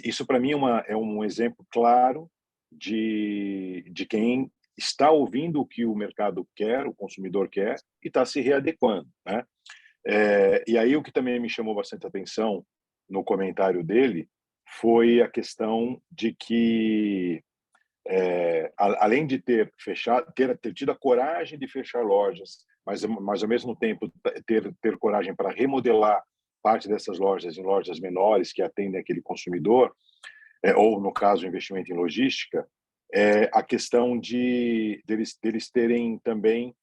isso para mim é um exemplo claro de quem está ouvindo o que o mercado quer, o consumidor quer, e está se readequando, né? E aí o que também me chamou bastante atenção no comentário dele foi a questão de que, além de ter tido a coragem de fechar lojas, mas ao mesmo tempo ter coragem para remodelar parte dessas lojas em lojas menores que atendem aquele consumidor, ou, no caso, investimento em logística, a questão deles terem também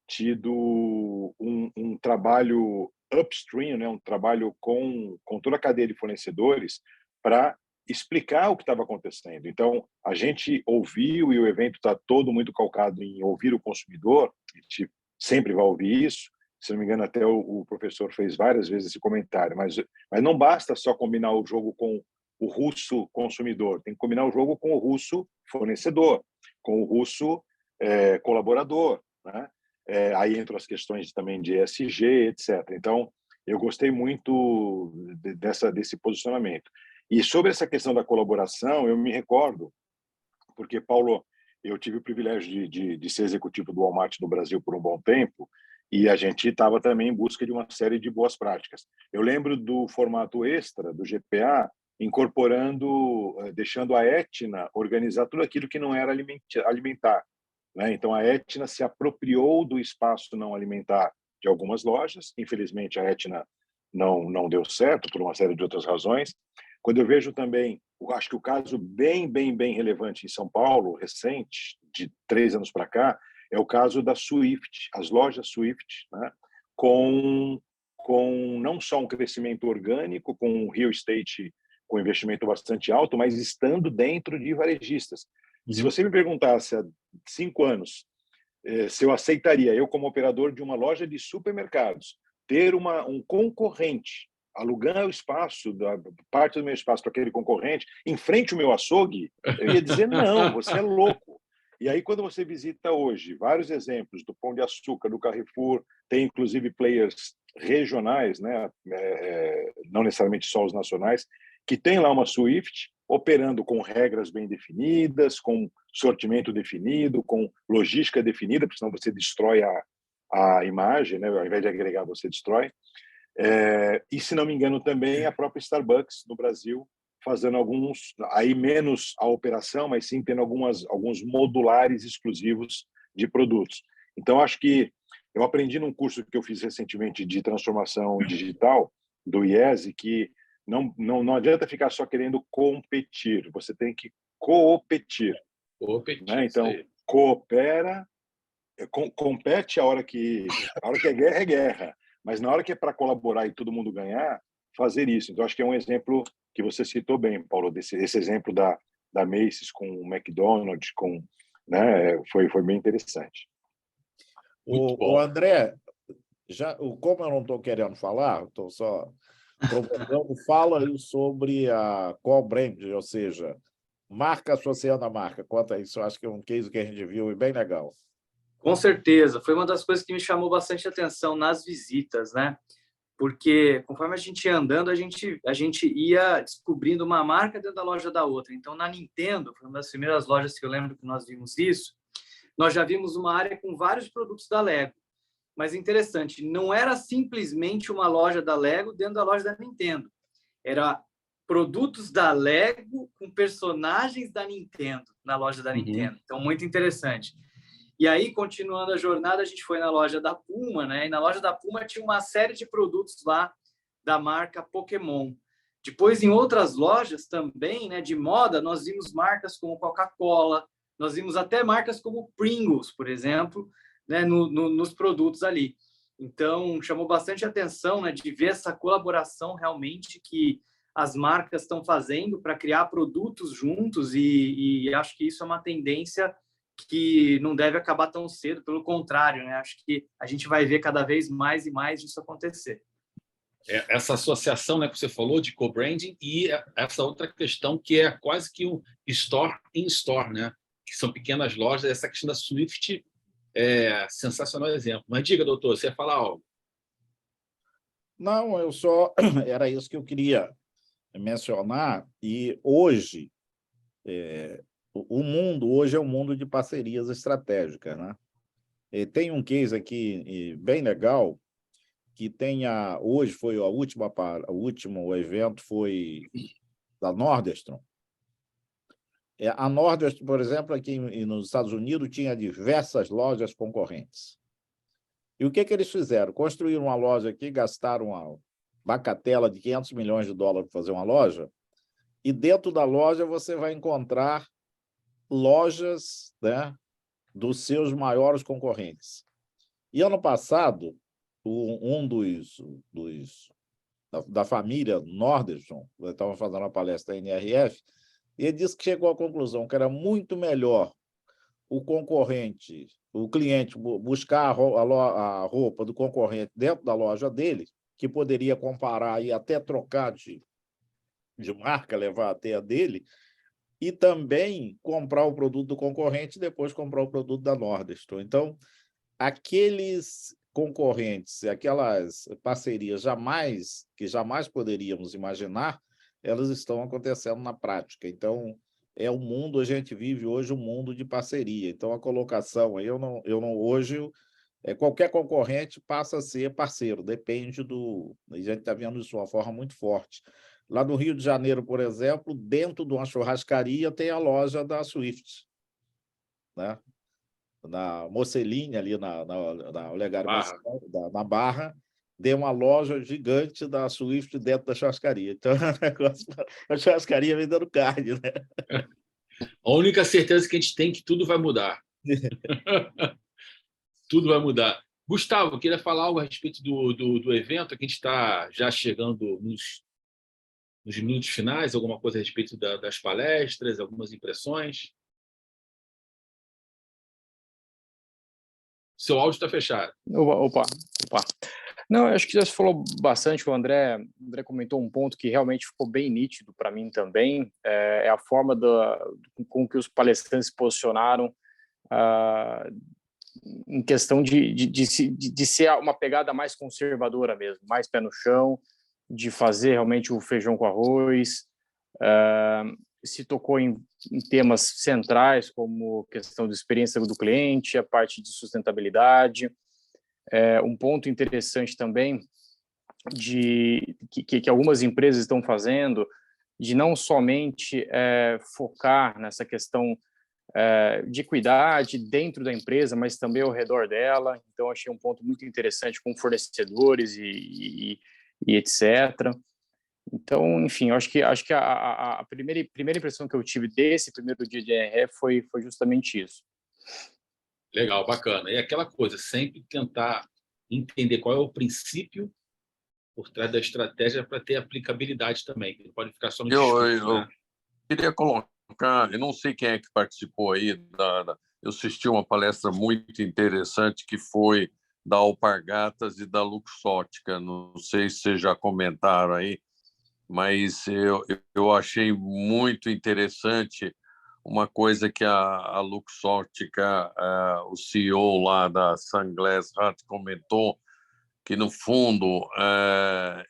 tido um trabalho upstream, né, um trabalho com toda a cadeia de fornecedores para explicar o que estava acontecendo. Então, a gente ouviu, e o evento está todo muito calcado em ouvir o consumidor, a gente sempre vai ouvir isso, se não me engano, até o professor fez várias vezes esse comentário, mas não basta só combinar o jogo com o russo consumidor, tem que combinar o jogo com o russo fornecedor, com o russo colaborador, né? Aí entram as questões também de ESG, etc. Então, eu gostei muito desse posicionamento. E sobre essa questão da colaboração, eu me recordo, porque, Paulo, eu tive o privilégio de ser executivo do Walmart no Brasil por um bom tempo, e a gente estava também em busca de uma série de boas práticas. Eu lembro do formato extra, do GPA, incorporando, deixando a Etna organizar tudo aquilo que não era alimentar, né? Então, a Etna se apropriou do espaço não alimentar de algumas lojas. Infelizmente, a Etna não deu certo por uma série de outras razões. Quando eu vejo também, acho que o caso bem relevante em São Paulo, recente, de 3 anos para cá, é o caso da Swift, as lojas Swift, né? com não só um crescimento orgânico, com um real estate com investimento bastante alto, mas estando dentro de varejistas. Se você me perguntasse há 5 anos se eu aceitaria, eu como operador de uma loja de supermercados, ter um concorrente, alugar o espaço, parte do meu espaço para aquele concorrente, em frente ao meu açougue, eu ia dizer, não, você é louco. E aí, quando você visita hoje vários exemplos do Pão de Açúcar, do Carrefour, tem inclusive players regionais, né? Não necessariamente só os nacionais, que tem lá uma Swift operando com regras bem definidas, com sortimento definido, com logística definida, porque senão você destrói a imagem, né? Ao invés de agregar, você destrói. E, se não me engano, também a própria Starbucks no Brasil, fazendo alguns, aí menos a operação, mas sim tendo alguns modulares exclusivos de produtos. Então, acho que eu aprendi num curso que eu fiz recentemente de transformação digital, do IESE, que não adianta ficar só querendo competir, você tem que competir. Né? Então, coopera, compete a hora que é guerra, é guerra. Mas na hora que é para colaborar e todo mundo ganhar, fazer isso. Então, acho que é um exemplo que você citou bem, Paulo, esse exemplo da Macy's com o McDonald's, né, foi bem interessante. O André, como eu não estou querendo falar, estou só provocando, fala aí sobre a co-brand, ou seja, marca associando a marca. Conta isso, eu acho que é um case que a gente viu e bem legal. Com certeza, foi uma das coisas que me chamou bastante atenção nas visitas, né? Porque conforme a gente ia andando, a gente ia descobrindo uma marca dentro da loja da outra. Então, na Nintendo, foi uma das primeiras lojas que eu lembro que nós vimos isso, nós já vimos uma área com vários produtos da Lego. Mas interessante, não era simplesmente uma loja da Lego dentro da loja da Nintendo. Era produtos da Lego com personagens da Nintendo na loja da Nintendo. Então, muito interessante. E aí, continuando a jornada, a gente foi na loja da Puma, né? E na loja da Puma tinha uma série de produtos lá da marca Pokémon. Depois, em outras lojas também, né, de moda, nós vimos marcas como Coca-Cola, nós vimos até marcas como Pringles, por exemplo, né, nos produtos ali. Então, chamou bastante atenção, né, de ver essa colaboração realmente que as marcas estão fazendo para criar produtos juntos e acho que isso é uma tendência que não deve acabar tão cedo, pelo contrário, né? Acho que a gente vai ver cada vez mais e mais disso acontecer. Essa associação, né, que você falou de co-branding e essa outra questão que é quase que um store-in-store, né? Que são pequenas lojas. Essa questão da Swift é sensacional exemplo. Mas diga, doutor, você ia falar algo? Não, era isso que eu queria mencionar. E hoje, o mundo hoje é um mundo de parcerias estratégicas, né? E tem um case aqui bem legal, que hoje foi o último evento foi da Nordestron. A Nordestron, por exemplo, aqui nos Estados Unidos, tinha diversas lojas concorrentes. E o que eles fizeram? Construíram uma loja aqui, gastaram uma bacatela de $500 milhões para fazer uma loja, e dentro da loja você vai encontrar lojas, né, dos seus maiores concorrentes. E ano passado, um da família Nordestron, eu estava fazendo uma palestra da NRF, e ele disse que chegou à conclusão que era muito melhor o cliente buscar a roupa do concorrente dentro da loja dele, que poderia comparar e até trocar de marca, levar até a dele, e também comprar o produto do concorrente e depois comprar o produto da Nordestron. Então, aqueles concorrentes, aquelas parcerias que jamais poderíamos imaginar, elas estão acontecendo na prática. Então, o mundo, a gente vive hoje um mundo de parceria. Então, a colocação, hoje, qualquer concorrente passa a ser parceiro, depende do... A gente está vendo isso de uma forma muito forte. Lá no Rio de Janeiro, por exemplo, dentro de uma churrascaria tem a loja da Swift, né? Na Mocelinha, ali na Olegário Mocelin, na Barra, tem uma loja gigante da Swift dentro da churrascaria. Então, a churrascaria vendendo carne, né? A única certeza que a gente tem é que tudo vai mudar. Tudo vai mudar. Gustavo, queria falar algo a respeito do evento, que a gente está já chegando nos minutos finais, alguma coisa a respeito das palestras, algumas impressões. Seu áudio está fechado. Opa. Não, acho que já se falou bastante. O André comentou um ponto que realmente ficou bem nítido para mim também. É a forma com que os palestrantes se posicionaram em questão de ser uma pegada mais conservadora mesmo, mais pé no chão, de fazer realmente o feijão com arroz. Se tocou em temas centrais, como questão de experiência do cliente, a parte de sustentabilidade. Um ponto interessante também que algumas empresas estão fazendo, de não somente focar nessa questão de equidade dentro da empresa, mas também ao redor dela. Então, achei um ponto muito interessante com fornecedores e etc. Então, enfim, acho que a primeira impressão que eu tive desse primeiro dia de NRF foi justamente isso. Legal, bacana. E aquela coisa, sempre tentar entender qual é o princípio por trás da estratégia para ter aplicabilidade também. Não pode ficar só no discurso, né? Queria colocar, eu não sei quem é que participou aí, eu assisti uma palestra muito interessante que foi da Alpargatas e da Luxótica. Não sei se vocês já comentaram aí, mas eu achei muito interessante uma coisa que a Luxótica, o CEO lá da Sunglass Hut comentou, que, no fundo,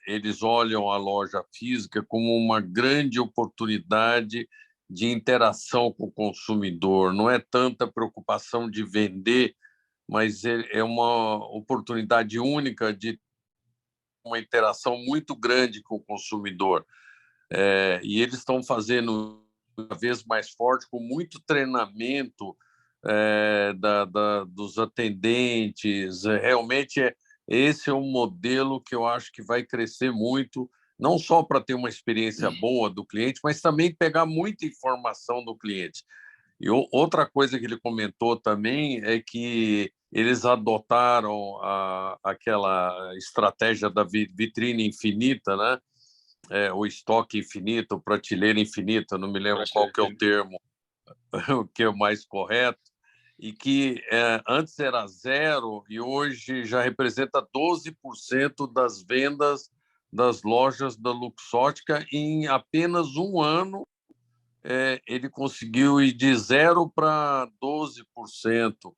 eles olham a loja física como uma grande oportunidade de interação com o consumidor. Não é tanta preocupação de vender, mas é uma oportunidade única de uma interação muito grande com o consumidor. E eles estão fazendo cada vez mais forte, com muito treinamento dos atendentes. Realmente, esse é um modelo que eu acho que vai crescer muito, não só para ter uma experiência boa do cliente, mas também pegar muita informação do cliente. E outra coisa que ele comentou também é que eles adotaram aquela estratégia da vitrine infinita, né? O estoque infinito, prateleira infinita, não me lembro qual que é o termo que é o mais correto, e que antes era 0 e hoje já representa 12% das vendas das lojas da Luxótica. Em apenas um ano, ele conseguiu ir de 0 para 12%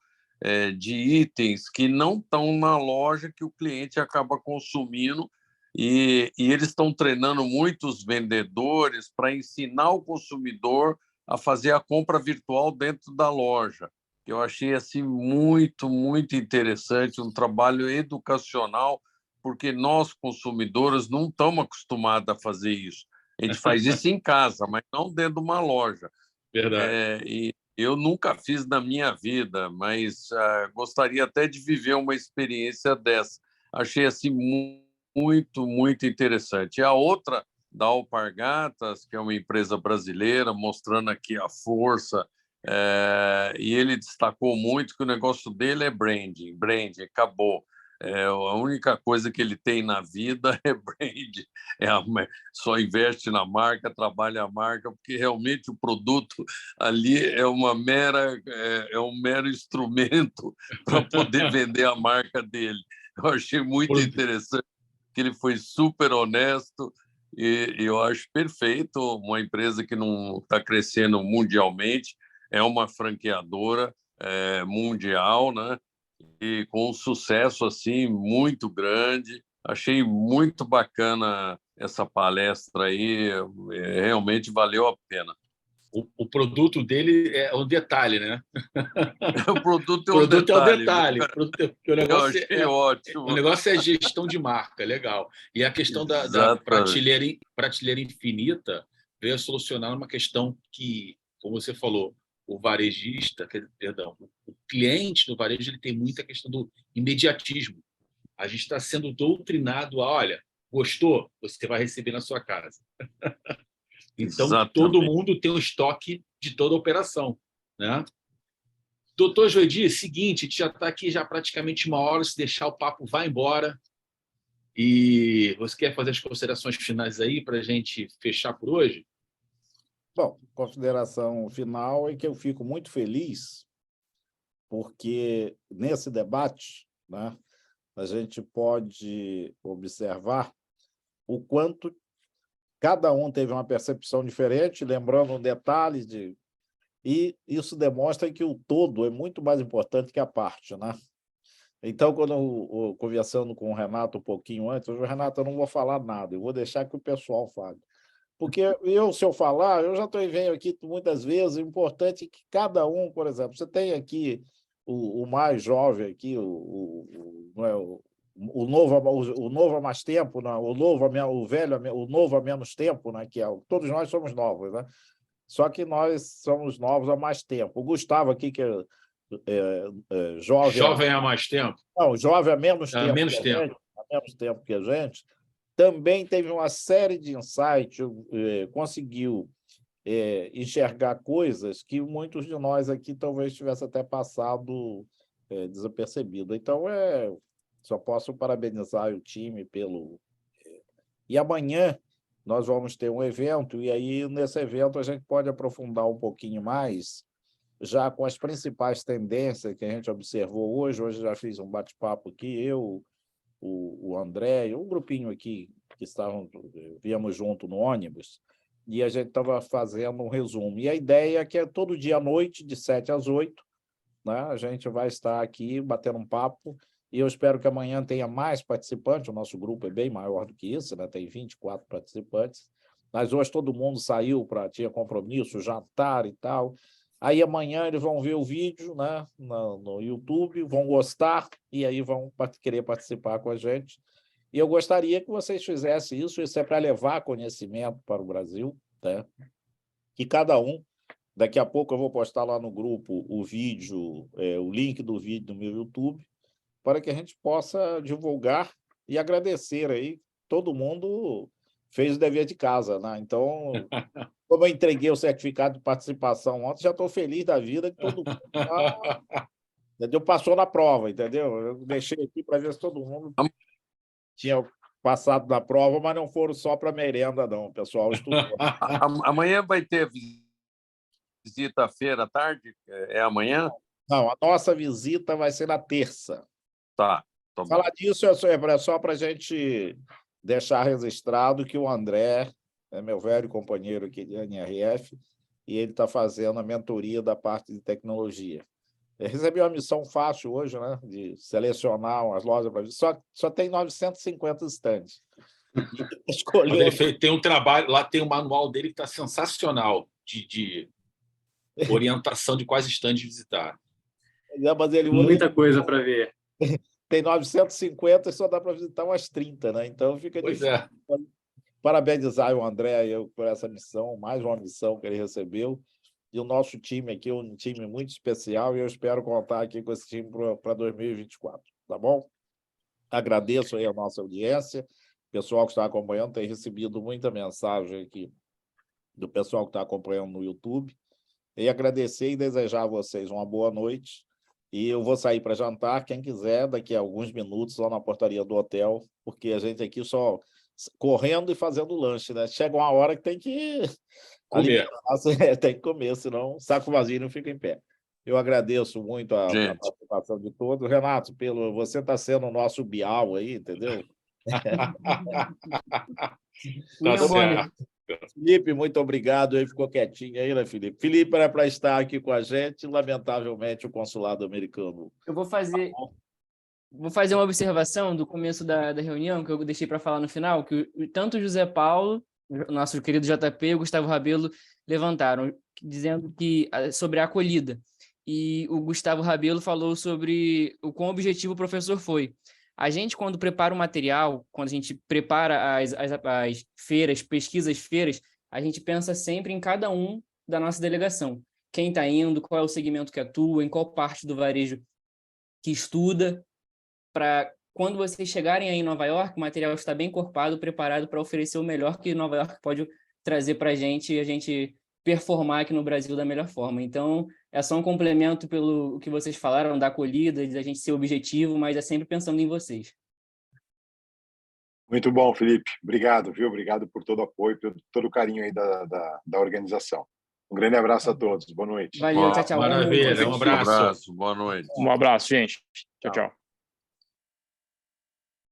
de itens que não estão na loja, que o cliente acaba consumindo, e eles estão treinando muitos vendedores para ensinar o consumidor a fazer a compra virtual dentro da loja. Eu achei assim muito, muito interessante, um trabalho educacional, porque nós, consumidores, não estamos acostumados a fazer isso. A gente faz isso em casa, mas não dentro de uma loja. Verdade. E eu nunca fiz na minha vida, mas gostaria até de viver uma experiência dessa. Achei assim muito, muito interessante. E a outra da Alpargatas, que é uma empresa brasileira, mostrando aqui a força, e ele destacou muito que o negócio dele é branding, acabou. A única coisa que ele tem na vida é brand. Só investe na marca, trabalha a marca, porque realmente o produto ali é um mero instrumento para poder vender a marca dele. Eu achei muito interessante que ele foi super honesto e eu acho perfeito. Uma empresa que não está crescendo mundialmente, é uma franqueadora mundial, né? E com um sucesso assim muito grande. Achei muito bacana essa palestra aí, realmente valeu a pena. O produto dele é um detalhe, né? O produto é um detalhe. Eu achei ótimo. O negócio é gestão de marca, legal. E a questão da prateleira infinita veio solucionar uma questão que, como você falou, o varejista, perdão, o cliente do varejo, ele tem muita questão do imediatismo. A gente está sendo doutrinado a, olha, gostou? Você vai receber na sua casa. Então, Exatamente. Todo mundo tem um estoque de toda a operação, né? Doutor Joedir, seguinte, a gente já está aqui já praticamente 1 hora, se deixar o papo vai embora. E você quer fazer as considerações finais aí para a gente fechar por hoje? Bom, consideração final é que eu fico muito feliz porque nesse debate, né, a gente pode observar o quanto cada um teve uma percepção diferente, lembrando um detalhe e isso demonstra que o todo é muito mais importante que a parte, né? Então, quando eu conversando com o Renato um pouquinho antes, Renato, eu não vou falar nada, eu vou deixar que o pessoal fale. Porque se eu falar, eu já venho aqui muitas vezes, o importante é que cada um, por exemplo, você tem aqui o mais jovem aqui, o novo há mais tempo, né? O velho, o novo há menos tempo, né? Todos nós somos novos, né? Só que nós somos novos há mais tempo. O Gustavo aqui, que é jovem... Jovem há mais tempo? Não, jovem há menos tempo. Menos tempo. Há menos tempo que a gente. Também teve uma série de insights, conseguiu enxergar coisas que muitos de nós aqui talvez tivesse até passado desapercebido. Então, só posso parabenizar o time pelo... E amanhã nós vamos ter um evento, e aí, nesse evento, a gente pode aprofundar um pouquinho mais, já com as principais tendências que a gente observou hoje. Hoje já fiz um bate-papo aqui, o André, um grupinho aqui que viemos junto no ônibus, e a gente estava fazendo um resumo. E a ideia é que todo dia à noite, de 7 às 8, né, a gente vai estar aqui batendo um papo, e eu espero que amanhã tenha mais participantes. O nosso grupo é bem maior do que isso, né, tem 24 participantes, mas hoje todo mundo saiu tinha compromisso, jantar e tal. Aí amanhã eles vão ver o vídeo, né, no YouTube, vão gostar e aí vão querer participar com a gente. E eu gostaria que vocês fizessem isso é para levar conhecimento para o Brasil, né? Que cada um, daqui a pouco eu vou postar lá no grupo o vídeo, o link do vídeo no meu YouTube, para que a gente possa divulgar e agradecer aí. Todo mundo fez o dever de casa, né? Então... Como eu entreguei o certificado de participação ontem, já estou feliz da vida que todo mundo passou na prova, entendeu? Eu deixei aqui para ver se todo mundo tinha passado na prova, mas não foram só para merenda, não. O pessoal estudou. Amanhã vai ter visita à feira à tarde? É amanhã? Não, a nossa visita vai ser na terça. Tá bom. Falar disso é só para a gente deixar registrado que o André é meu velho companheiro aqui de NRF, e ele está fazendo a mentoria da parte de tecnologia. Ele recebeu uma missão fácil hoje, né, de selecionar umas lojas para só tem 950 estandes. Tem um trabalho, lá tem um manual dele que está sensacional, de orientação de quais estandes visitar. Mas muita coisa para ver. Tem 950 e só dá para visitar umas 30, né? Então fica pois difícil. parabenizar o André por essa missão, mais uma missão que ele recebeu. E o nosso time aqui é um time muito especial e eu espero contar aqui com esse time para 2024, tá bom? Agradeço aí a nossa audiência. O pessoal que está acompanhando tem recebido muita mensagem aqui do pessoal que está acompanhando no YouTube. E agradecer e desejar a vocês uma boa noite. E eu vou sair para jantar, quem quiser, daqui a alguns minutos, lá na portaria do hotel, porque a gente aqui só correndo e fazendo lanche, né? Chega uma hora que tem que Comer. tem que comer, senão o saco vazio não fica em pé. Eu agradeço muito a participação de todos. Renato, você está sendo o nosso Bial aí, entendeu? Tá certo. Felipe, muito obrigado. Ele ficou quietinho aí, né, Felipe? Felipe era para estar aqui com a gente, lamentavelmente o consulado americano. Eu vou fazer uma observação do começo da reunião, que eu deixei para falar no final, que tanto o José Paulo, o nosso querido JP, e o Gustavo Rabelo levantaram, dizendo sobre a acolhida. E o Gustavo Rabelo falou sobre o quão objetivo o professor foi. A gente, quando prepara o material, quando a gente prepara as feiras, feiras, a gente pensa sempre em cada um da nossa delegação. Quem está indo, qual é o segmento que atua, em qual parte do varejo que estuda, para quando vocês chegarem aí em Nova York, o material está bem encorpado, preparado para oferecer o melhor que Nova York pode trazer para a gente e a gente performar aqui no Brasil da melhor forma. Então, é só um complemento pelo que vocês falaram da acolhida, de a gente ser objetivo, mas é sempre pensando em vocês. Muito bom, Felipe. Obrigado, viu? Obrigado por todo o apoio, por todo o carinho aí da organização. Um grande abraço a todos. Boa noite. Valeu, tchau, tchau. Maravilha, um abraço. Boa noite. Um abraço, gente. Tchau, tchau.